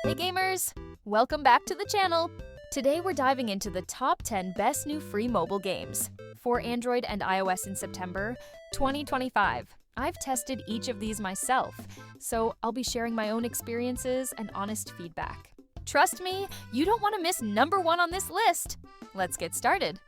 Hey gamers! Welcome back to the channel! Today we're diving into the top 10 best new free mobile games for Android and iOS in September 2025. I've tested each of these myself, so I'll be sharing my own experiences and honest feedback. Trust me, you don't want to miss number 1 on this list! Let's get started!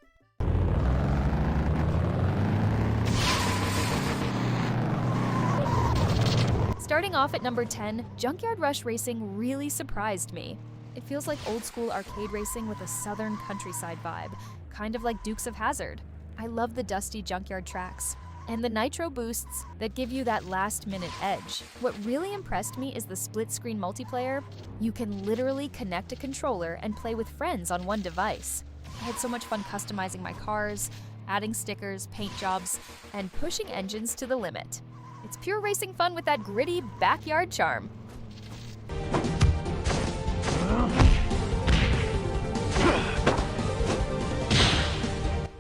Starting off at number 10, Junkyard Rush Racing really surprised me. It feels like old-school arcade racing with a southern countryside vibe, kind of like Dukes of Hazzard. I love the dusty Junkyard tracks, and the nitro boosts that give you that last-minute edge. What really impressed me is the split-screen multiplayer. You can literally connect a controller and play with friends on one device. I had so much fun customizing my cars, adding stickers, paint jobs, and pushing engines to the limit. It's pure racing fun with that gritty backyard charm.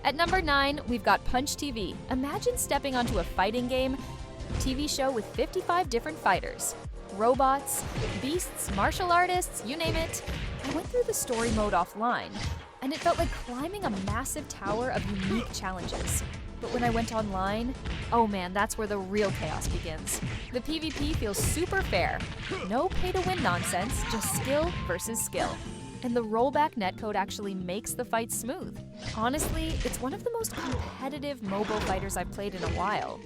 At number 9, we've got Punch TV. Imagine stepping onto a fighting game TV show with 55 different fighters. Robots, beasts, martial artists, you name it. I went through the story mode offline, and it felt like climbing a massive tower of unique challenges. But when I went online, oh man, that's where the real chaos begins. The PvP feels super fair. No pay-to-win nonsense, just skill versus skill. And the rollback netcode actually makes the fight smooth. Honestly, it's one of the most competitive mobile fighters I've played in a while.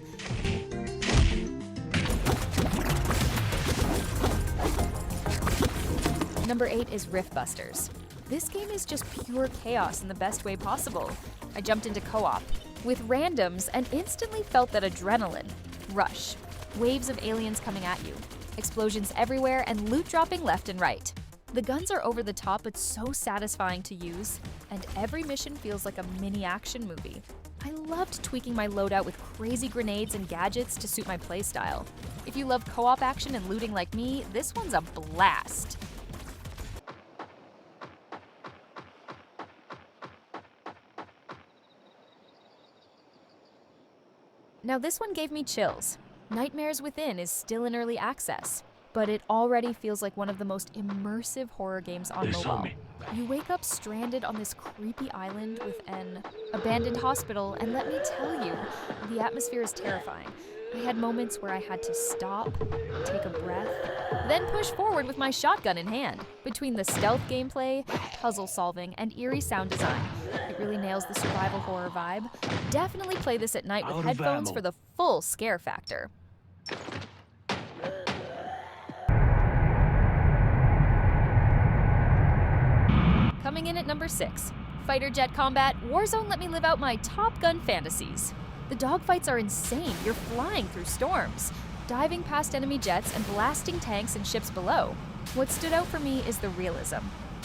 Number 8 is Riftbusters. This game is just pure chaos in the best way possible. I jumped into co-op with randoms and instantly felt that adrenaline rush. Waves of aliens coming at you, explosions everywhere, and loot dropping left and right. The guns are over the top but so satisfying to use, and every mission feels like a mini action movie. I loved tweaking my loadout with crazy grenades and gadgets to suit my playstyle. If you love co-op action and looting like me, this one's a blast. Now this one gave me chills. Nightmares Within is still in early access, but it already feels like one of the most immersive horror games on mobile. You wake up stranded on this creepy island with an abandoned hospital, and let me tell you, the atmosphere is terrifying. I had moments where I had to stop, take a breath, then push forward with my shotgun in hand. Between the stealth gameplay, puzzle solving, and eerie sound design, it really nails the survival horror vibe. Definitely play this at night with headphones for the full scare factor. Coming in at number 6, Fighter Jet Combat Warzone let me live out my Top Gun fantasies. The dogfights are insane. You're flying through storms, diving past enemy jets and blasting tanks and ships below. What stood out for me is the realism.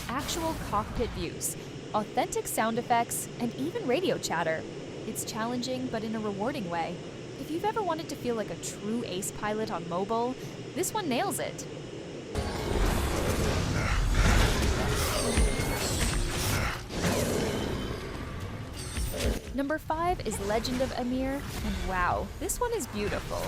Actual cockpit views, authentic sound effects, and even radio chatter. It's challenging, but in a rewarding way. If you've ever wanted to feel like a true ace pilot on mobile, this one nails it. Number 5 is Legend of Ymir, and wow, this one is beautiful.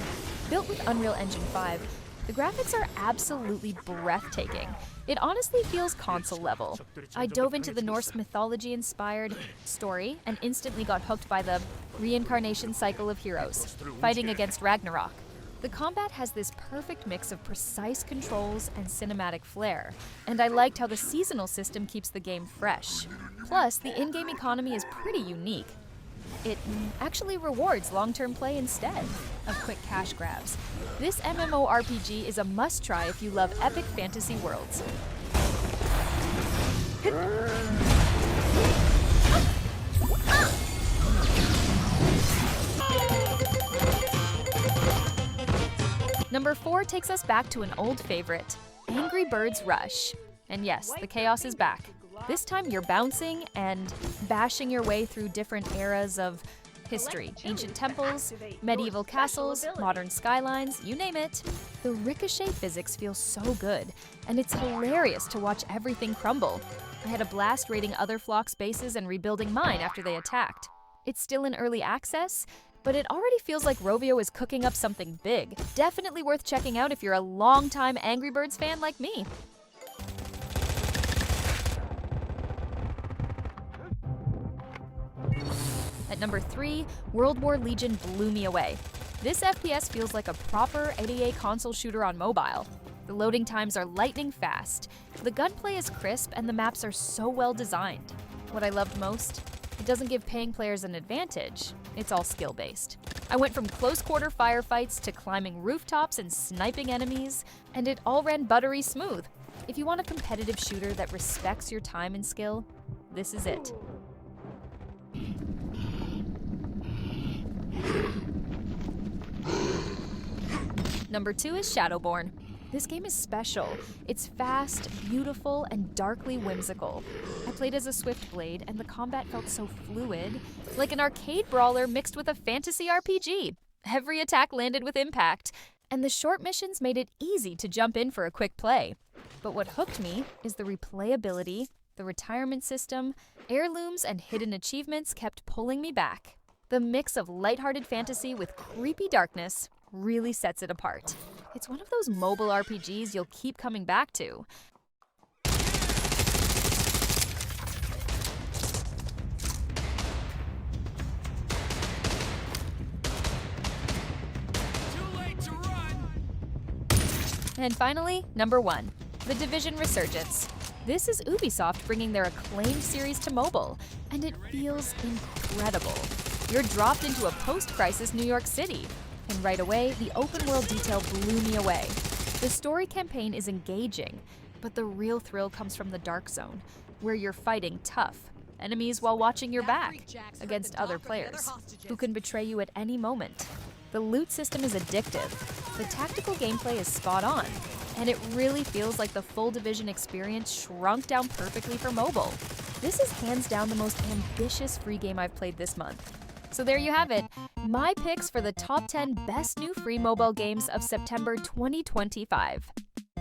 Built with Unreal Engine 5, the graphics are absolutely breathtaking. It honestly feels console level. I dove into the Norse mythology-inspired story and instantly got hooked by the reincarnation cycle of heroes, fighting against Ragnarok. The combat has this perfect mix of precise controls and cinematic flair, and I liked how the seasonal system keeps the game fresh. Plus, the in-game economy is pretty unique. It actually rewards long-term play instead of quick cash grabs. This MMORPG is a must-try if you love epic fantasy worlds. Number 4 takes us back to an old favorite, Angry Birds Rush. And yes, the chaos is back. This time you're bouncing and bashing your way through different eras of history. Ancient temples, medieval castles, modern skylines, you name it. The ricochet physics feel so good, and it's hilarious to watch everything crumble. I had a blast raiding other flocks' bases and rebuilding mine after they attacked. It's still in early access, but it already feels like Rovio is cooking up something big. Definitely worth checking out if you're a longtime Angry Birds fan like me. At number 3, World War Legion blew me away. This FPS feels like a proper NEA console shooter on mobile. The loading times are lightning fast, the gunplay is crisp, and the maps are so well designed. What I loved most? It doesn't give paying players an advantage, it's all skill-based. I went from close-quarter firefights to climbing rooftops and sniping enemies, and it all ran buttery smooth. If you want a competitive shooter that respects your time and skill, this is it. Number 2 is Shadowborn. This game is special. It's fast, beautiful, and darkly whimsical. I played as a Swiftblade, and the combat felt so fluid, like an arcade brawler mixed with a fantasy RPG. Every attack landed with impact, and the short missions made it easy to jump in for a quick play. But what hooked me is the replayability, the retirement system, heirlooms, and hidden achievements kept pulling me back. The mix of lighthearted fantasy with creepy darkness really sets it apart. It's one of those mobile RPGs you'll keep coming back to. Too late to run. And finally, number 1, The Division Resurgence. This is Ubisoft bringing their acclaimed series to mobile, and it feels incredible. You're dropped into a post-crisis New York City, and right away, the open-world detail blew me away. The story campaign is engaging, but the real thrill comes from the Dark Zone, where you're fighting tough enemies while watching your back against other players who can betray you at any moment. The loot system is addictive, the tactical gameplay is spot on, and it really feels like the full Division experience shrunk down perfectly for mobile. This is hands down the most ambitious free game I've played this month. So there you have it, my picks for the top 10 best new free mobile games of September 2025.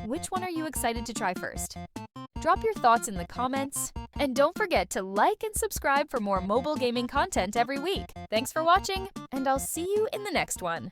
Which one are you excited to try first? Drop your thoughts in the comments, and don't forget to like and subscribe for more mobile gaming content every week. Thanks for watching, and I'll see you in the next one.